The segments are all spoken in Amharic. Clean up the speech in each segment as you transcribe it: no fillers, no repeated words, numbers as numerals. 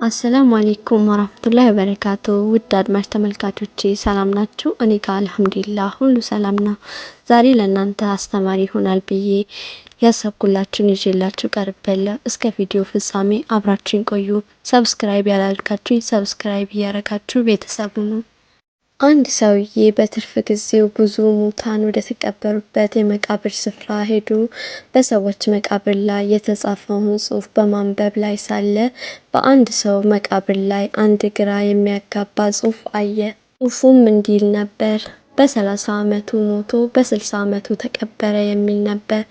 አሰላሙ አለይኩም ወራህመቱላሂ ወበረካቱ። ውድ አድማጭ ተመልካቾቼ ሰላም ናችሁ? እኔ ጋር አልሐምዱሊላህ ሁሉ ሰላም ነው። ዛሬ ለእናንተ አስተማሪ ይሆናል ብዬ ያሰብኩላችሁን ይዤላችሁ ቀርቤያለሁ። እስከ ቪዲዮ ፍጻሜ አብራችሁን ቆዩ። ሰብስክራይብ ያላደረጋችሁ ሰብስክራይብ እያደረጋችሁ ቤተሰብ ሁኑ። አንድ ሰውዬ በትርፍ ጊዜው ብዙ ሙታን ወደ ተቀበሩበት የመቃብር ስፍራ ሄዶ በሰዎች መቃብር ላይ የተጻፈውን ጽሑፍ በማንበብ ላይ ሳለ በአንድ ሰው መቃብር ላይ አንድ ግራ የሚያጋባ ጽሑፍ አየ። ጽሑፉም እንዲህ ነበር፣ በ30 ዓመቱ ሞቶ በ60 ዓመቱ ተቀበረ የሚል ነበር።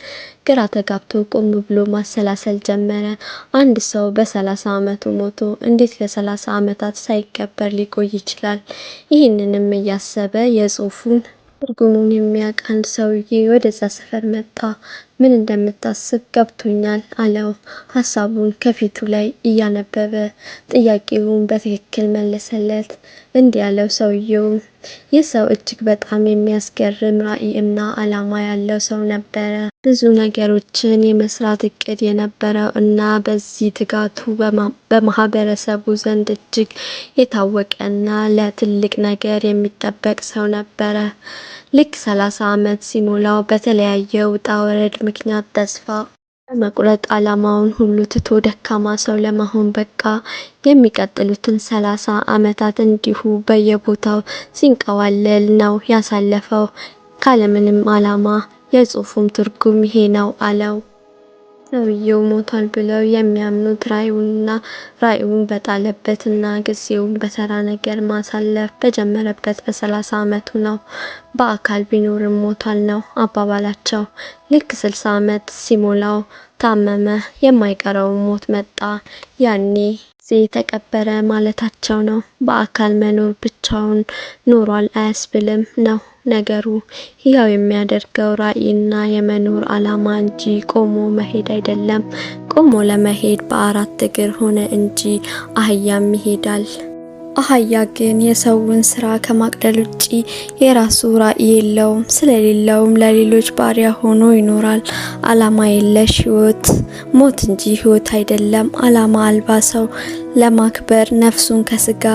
ግራ ተጋብቶ ቆም ብሎ ማሰላሰል ጀመረ። አንድ ሰው በ30 ዓመቱ ሞቶ እንዴት ለ30 ዓመታት ሳይቀበር ሊቆይ ይችላል? ይህንንም እያሰበ የጽሑፉን ትርጉሙን የሚያውቅ አንድ ሰውዬ ወደዛ ሰፈር መጣ። ምን እንደምታስብ ገብቶኛል አለው። ሀሳቡን ከፊቱ ላይ እያነበበ ጥያቄውን በትክክል መለሰለት። እንዲህ ያለው ሰውየው ይህ ሰው እጅግ በጣም የሚያስገርም ራዕይ እና ዓላማ ያለው ሰው ነበረ። ብዙ ነገሮችን የመስራት እቅድ የነበረው እና በዚህ ትጋቱ በማህበረሰቡ ዘንድ እጅግ የታወቀና ለትልቅ ነገር የሚጠበቅ ሰው ነበረ። ልክ 30 ዓመት ሲሞላው በተለያየ ውጣ ወረድ ምክንያት ተስፋ በመቁረጥ ዓላማውን ሁሉ ትቶ ደካማ ሰው ለመሆን በቃ። የሚቀጥሉትን 30 ዓመታት እንዲሁ በየቦታው ሲንቀዋለል ነው ያሳለፈው ካለምንም ዓላማ። የጽሑፉም ትርጉም ይሄ ነው አለው። ሰውየው ሞቷል ብለው የሚያምኑት ራዕዩን በጣለበትና ጊዜውን በተራ ነገር ማሳለፍ በጀመረበት በ30 ዓመቱ ነው። በአካል ቢኖርም ሞቷል ነው አባባላቸው። ልክ 60 ዓመት ሲሞላው ታመመ። የማይቀረው ሞት መጣ። ያኔ ተቀበረ ማለታቸው ነው። በአካል መኖር ብቻውን ኖሯል አያስብልም ነው ነገሩ። ሕያው የሚያደርገው ራዕይና የመኖር ዓላማ እንጂ ቆሞ መሄድ አይደለም። ቆሞ ለመሄድ በአራት እግር ሆነ እንጂ አህያም ይሄዳል። አህያ ግን የሰውን ስራ ከማቅለል ውጪ የራሱ ራዕይ የለውም። ስለሌለውም ለሌሎች ባሪያ ሆኖ ይኖራል። ዓላማ የለሽ ሕይወት ሞት እንጂ ሕይወት አይደለም። ዓላማ አልባ ሰው ለማክበር ነፍሱን ከስጋ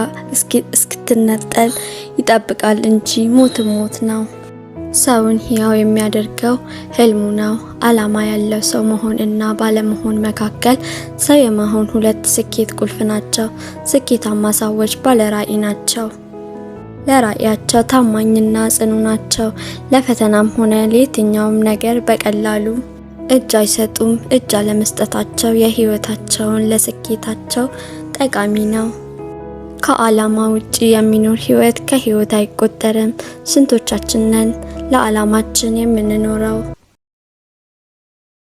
እስክትነጠል ይጠብቃል እንጂ ሞትም ሞት ነው። ሰውን ሕያው የሚያደርገው ህልሙ ነው። ዓላማ ያለው ሰው መሆን እና ባለመሆን መካከል ሰው የመሆን ሁለት ስኬት ቁልፍ ናቸው። ስኬታማ ሰዎች ባለ ራዕይ ናቸው። ለራዕያቸው ታማኝና ጽኑ ናቸው። ለፈተናም ሆነ ለየትኛውም ነገር በቀላሉ እጅ አይሰጡም። እጅ አለመስጠታቸው የህይወታቸውን ለስኬታቸው ጠቃሚ ነው። ከዓላማ ውጪ የሚኖር ህይወት ከህይወት አይቆጠርም። ስንቶቻችን ነን ለዓላማችን የምንኖረው?